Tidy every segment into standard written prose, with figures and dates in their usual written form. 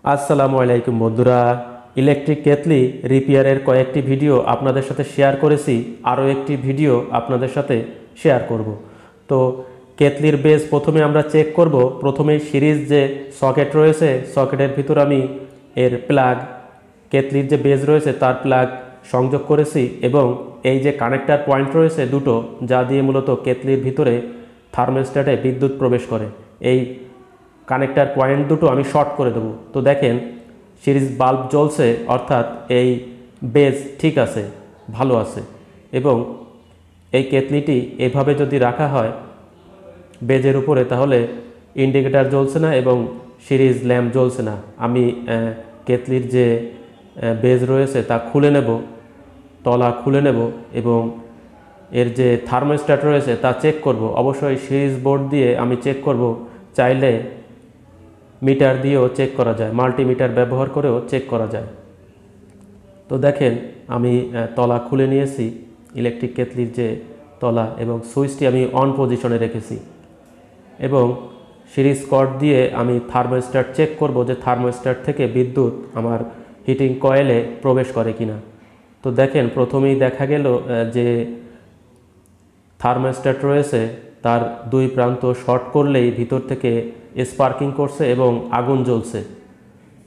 আসসালামু আলাইকুম বন্ধুরা। ইলেকট্রিক কেতলি রিপেয়ারের কয়েকটি ভিডিও আপনাদের সাথে শেয়ার করেছি, আরও একটি ভিডিও আপনাদের সাথে শেয়ার করব। তো কেতলির বেস প্রথমে আমরা চেক করব। প্রথমেই সিরিজ যে সকেট রয়েছে, সকেটের ভিতর আমি এর প্লাগ, কেতলির যে বেস রয়েছে তার প্লাগ সংযোগ করেছি এবং এই যে কানেক্টার পয়েন্ট রয়েছে দুটো, যা দিয়ে মূলত কেতলির ভিতরে থার্মোস্ট্যাটে বিদ্যুৎ প্রবেশ করে, এই কানেক্টার পয়েন্ট দুটো আমি শর্ট করে দেবো। তো দেখেন সিরিজ বাল্ব জ্বলছে, অর্থাৎ এই বেজ ঠিক আছে, ভালো আছে। এবং এই কেতলিটি এভাবে যদি রাখা হয় বেজের উপরে, তাহলে ইন্ডিকেটার জ্বলছে না এবং সিরিজ ল্যাম্প জ্বলছে না। আমি কেতলির যে বেজ রয়েছে তা খুলে নেব, তলা খুলে নেব এবং এর যে থার্মোস্ট্যাট রয়েছে তা চেক করব। অবশ্যই সিরিজ বোর্ড দিয়ে আমি চেক করব, চাইলে মিটার দিয়েও চেক করা যায়, মাল্টিমিটার ব্যবহার করেও চেক করা যায়। তো দেখেন আমি তলা খুলে নিয়েছি, ইলেকট্রিক কেতলির যে তলা, এবং সুইচটি আমি অন পজিশনে রেখেছি এবং সিরিজ কর্ড দিয়ে আমি থার্মোস্ট্যাট চেক করব যে থার্মোস্ট্যাট থেকে বিদ্যুৎ আমার হিটিং কয়েলে প্রবেশ করে কিনা। তো দেখেন প্রথমেই দেখা গেল যে থার্মোস্ট্যাট রয়েছে তার দুই প্রান্ত শর্ট করলেই ভিতর থেকে স্পার্কিং করছে এবং আগুন জ্বলছে।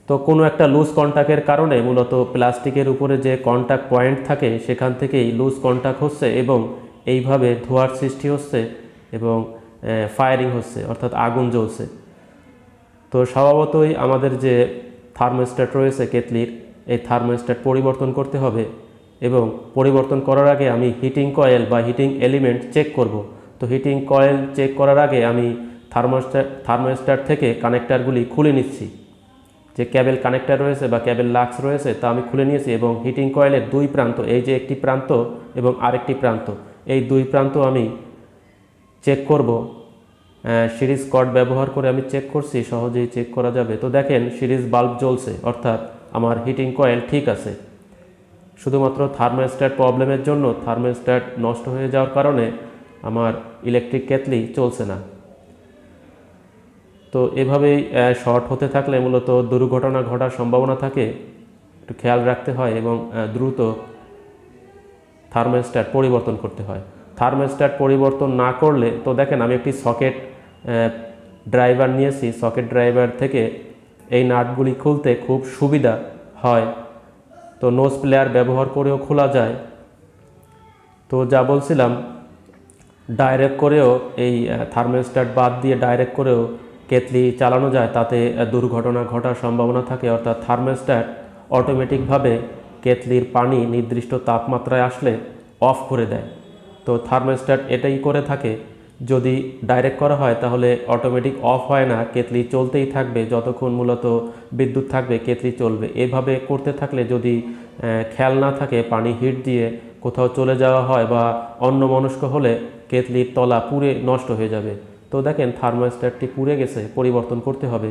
তো কোনো একটা লুজ কন্ট্যাক্টের কারণে মূলত প্লাস্টিকের উপরে যে কন্ট্যাক্ট পয়েন্ট থাকে সেখান থেকেই লুজ কন্ট্যাক্ট হচ্ছে এবং এইভাবে ধোঁয়ার সৃষ্টি হচ্ছে এবং ফায়ারিং হচ্ছে, অর্থাৎ আগুন জ্বলছে। তো স্বভাবতই আমাদের যে থার্মোস্ট্যাট রয়েছে কেতলির, এই থার্মোস্ট্যাট পরিবর্তন করতে হবে এবং পরিবর্তন করার আগে আমি হিটিং কয়েল বা হিটিং এলিমেন্ট চেক করব। তো হিটিং কয়েল চেক করার আগে আমি থার্মোস্ট্যাট থেকে কানেক্টারগুলি খুলে নিচ্ছি। যে ক্যাবেল কানেক্টার রয়েছে বা ক্যাবেল লাক্স রয়েছে তা আমি খুলে নিয়েছি এবং হিটিং কয়েলের দুই প্রান্ত, এই যে একটি প্রান্ত এবং আরেকটি প্রান্ত, এই দুই প্রান্ত আমি চেক করব। সিরিজ কর্ড ব্যবহার করে আমি চেক করছি, সহজেই চেক করা যাবে। তো দেখেন সিরিজ বাল্ব জ্বলছে, অর্থাৎ আমার হিটিং কয়েল ঠিক আছে। শুধুমাত্র থার্মোস্ট্যাট প্রবলেমের জন্য, থার্মোস্ট্যাট নষ্ট হয়ে যাওয়ার কারণে আমার ইলেকট্রিক কেতলি চলছে না। তো এভাবেই শর্ট হতে থাকলে মূলত দুর্ঘটনা ঘটার সম্ভাবনা থাকে, একটু খেয়াল রাখতে হয় এবং দ্রুত থার্মোস্ট্যাট পরিবর্তন করতে হয়। থার্মোস্ট্যাট পরিবর্তন না করলে, তো দেখেন আমি একটি সকেট ড্রাইভার নিয়েছি, সকেট ড্রাইভার থেকে এই নাটগুলি খুলতে খুব সুবিধা হয়। তো নোজ প্লেয়ার ব্যবহার করেও খোলা যায়। তো যা বলছিলাম, ডাইরেক্ট করেও এই থার্মোস্ট্যাট বাদ দিয়ে ডাইরেক্ট করেও কেতলি চালানো যায়, তাতে দুর্ঘটনা ঘটার সম্ভাবনা থাকে। অর্থাৎ থার্মোস্ট্যাট অটোমেটিকভাবে কেতলির পানি নির্দিষ্ট তাপমাত্রায় আসলে অফ করে দেয়। তো থার্মোস্ট্যাট এটাই করে থাকে। যদি ডাইরেক্ট করা হয় তাহলে অটোমেটিক অফ হয় না, কেতলি চলতেই থাকবে, যতক্ষণ মূলত বিদ্যুৎ থাকবে কেতলি চলবে। এভাবে করতে থাকলে যদি খেয়াল না থাকে, পানি হিট দিয়ে কোথাও চলে যাওয়া হয় বা অন্যমনস্ক হলে কেতলির তলা পুড়ে নষ্ট হয়ে যাবে। তো দেখেন থার্মোস্ট্যাটটি পুড়ে গেছে, পরিবর্তন করতে হবে।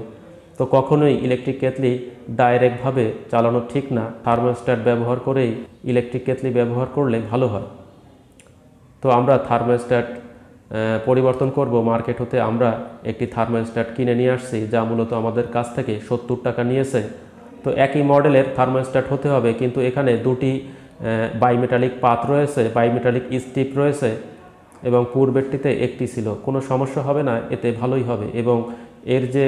তো কখনোই ইলেকট্রিক কেতলি ডাইরেক্টভাবে চালানো ঠিক না, থার্মোস্ট্যাট ব্যবহার করেই ইলেকট্রিক কেতলি ব্যবহার করলে ভালো হয়। তো আমরা থার্মোস্ট্যাট পরিবর্তন করব। মার্কেট হতে আমরা একটি থার্মোস্ট্যাট কিনে নিয়ে আসছি, যা মূলত আমাদের কাছ থেকে 70 টাকা নিয়েছে। তো একই মডেলের থার্মোস্ট্যাট হতে হবে, কিন্তু এখানে দুটি বাইমেটালিক পাত রয়েছে, বাইমেটালিক স্ট্রিপ রয়েছে এবং পূর্বেরটিতে একটি ছিল। কোনো সমস্যা হবে না, এতে ভালোই হবে। এবং এর যে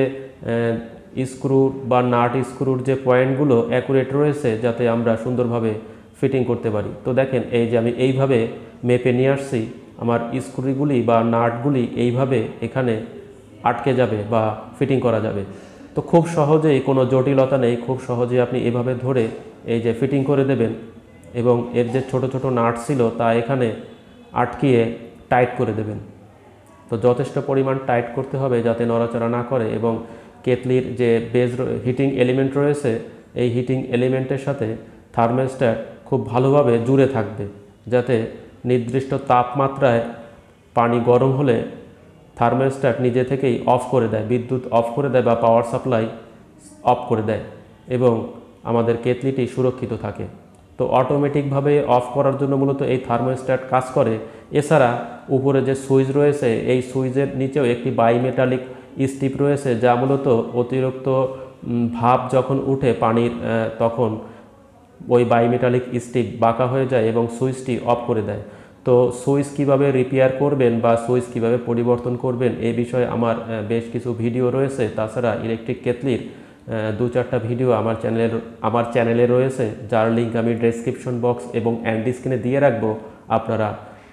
স্ক্রু বা নাট স্ক্রুর যে পয়েন্টগুলো অ্যাকুরেট রয়েছে, যাতে আমরা সুন্দরভাবে ফিটিং করতে পারি। তো দেখেন এই যে আমি এইভাবে মেপে নিয়ে আসছি, আমার স্ক্রুগুলি বা নাটগুলি এইভাবে এখানে আটকে যাবে বা ফিটিং করা যাবে। তো খুব সহজেই, কোনো জটিলতা নেই, খুব সহজেই আপনি এভাবে ধরে এই যে ফিটিং করে দেবেন এবং এর যে ছোট ছোট নাট ছিল তা এখানে আটকিয়ে টাইট করে দেবেন। তো যথেষ্ট পরিমাণ টাইট করতে হবে যাতে নড়াচড়া না করে। এবং কেতলির যে বেজ হিটিং এলিমেন্ট রয়েছে, এই হিটিং এলিমেন্টের সাথে থার্মোস্ট্যাট খুব ভালোভাবে জুড়ে থাকবে, যাতে নির্দিষ্ট তাপমাত্রায় পানি গরম হলে থার্মোস্ট্যাট নিজে থেকেই অফ করে দেয়, বিদ্যুৎ অফ করে দেয় বা পাওয়ার সাপ্লাই অফ করে দেয় এবং আমাদের কেতলিটি সুরক্ষিত থাকে। তো অটোমেটিকভাবে অফ করার জন্য মূলত এই থার্মোস্ট্যাট কাজ করে। এছাড়া উপরে যে সুইচ রয়েছে, এই সুইচের নিচেও একটি বাইমেটালিক স্ট্রিপ রয়েছে, যা মূলত অতিরিক্ত ভাপ যখন উঠে পানির তখন ওই বাইমেটালিক স্টিক বাঁকা হয়ে যায় এবং সুইচটি অফ করে দেয়। তো সুইচ কিভাবে রিপেয়ার করবেন বা সুইচ কিভাবে পরিবর্তন করবেন এই বিষয়ে আমার বেশ কিছু ভিডিও রয়েছে। তাছাড়া ইলেকট্রিক কেটলির 2-4টা ভিডিও আমার চ্যানেলে রয়েছে, যার লিঙ্ক আমি ডেসক্রিপশন বক্স এবং এন্ড স্ক্রিনে দিয়ে রাখবো। আপনারা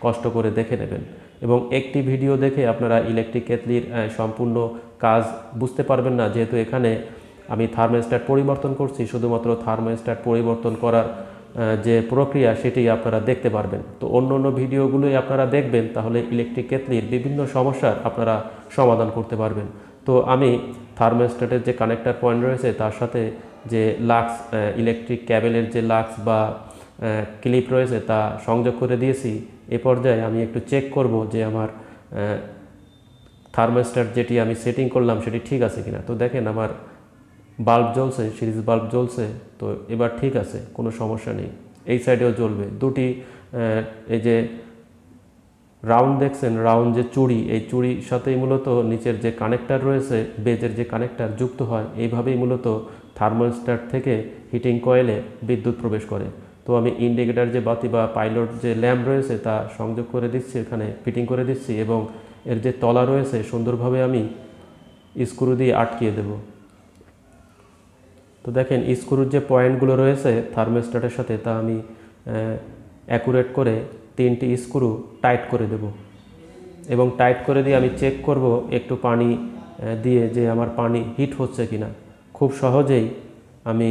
কষ্ট করে দেখে নেবেন এবং একটি ভিডিও দেখে আপনারা ইলেকট্রিক কেটলির সম্পূর্ণ কাজ বুঝতে পারবেন না, যেহেতু এখানে আমি থার্মোস্ট্যাট পরিবর্তন করছি। শুধুমাত্র থার্মোস্ট্যাট পরিবর্তন করার যে প্রক্রিয়া সেটি আপনারা দেখতে পারবেন। তো অন্য ভিডিওগুলোই আপনারা দেখবেন, তাহলে ইলেকট্রিক কেটলির বিভিন্ন সমস্যার আপনারা সমাধান করতে পারবেন। তো আমি থার্মোস্ট্যাটের যে কানেক্টর পয়েন্ট রয়েছে তার সাথে যে লাক্স ইলেকট্রিক ক্যাবেলের যে লাক্স বা ক্লিপ রয়েছে তা সংযোগ করে দিয়েছি। এ পর্যায়ে আমি একটু চেক করব যে আমার থার্মোস্ট্যাট যেটি আমি সেটিং করলাম সেটি ঠিক আছে কিনা। তো দেখেন আমার বাল্ব জ্বলছে, সিরিজ বাল্ব জ্বলছে। তো এবার ঠিক আছে, কোনো সমস্যা নেই। এই সাইডেও জ্বলবে। দুটি এই যে রাউন্ড দেখছেন, রাউন্ড যে চুড়ি, এই চুড়ির সাথেই মূলত নিচের যে কানেক্টর রয়েছে, বেজের যে কানেক্টর যুক্ত হয়, এইভাবেই মূলত থার্মোস্ট্যাট থেকে হিটিং কয়েলে বিদ্যুৎ প্রবেশ করে। তো আমি ইন্ডিকেটর যে বাতি বা পাইলট যে ল্যাম্প রয়েছে তা সংযোগ করে দিচ্ছি, এখানে ফিটিং করে দিচ্ছি এবং এর যে তলা রয়েছে সুন্দরভাবে আমি স্ক্রু দিয়ে আটকিয়ে দেব। তো দেখেন স্ক্রুর যে পয়েন্টগুলো রয়েছে থার্মোস্ট্যাটের সাথে তা আমি অ্যাকুরেট করে 3টি স্ক্রু টাইট করে দেব এবং টাইট করে দিয়ে আমি চেক করব একটু পানি দিয়ে যে আমার পানি হিট হচ্ছে কিনা। খুব সহজেই আমি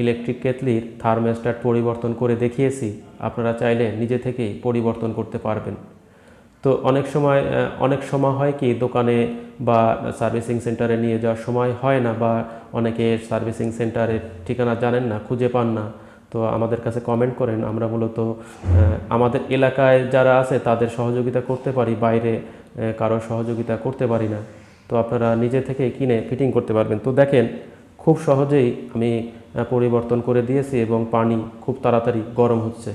ইলেকট্রিক কেটলির থার্মোস্ট্যাট পরিবর্তন করে দেখিয়েছি। আপনারা চাইলে নিজে থেকেই পরিবর্তন করতে পারবেন। তো অনেক সময় হয় কি, দোকানে বা সার্ভিসিং সেন্টারে নিয়ে যাওয়ার সময় হয় না, বা অনেকে সার্ভিসিং সেন্টারের ঠিকানা জানেন না, খুঁজে পান না। তো আমাদের কাছে কমেন্ট করেন, আমরা মূলত আমাদের এলাকায় যারা আছে তাদের সহযোগিতা করতে পারি, বাইরে কারো সহযোগিতা করতে পারি না। তো আপনারা নিজে থেকে কিনে ফিটিং করতে পারবেন। তো দেখেন খুব সহজেই আমি পরিবর্তন করে দিয়েছি এবং পানি খুব তাড়াতাড়ি গরম হচ্ছে।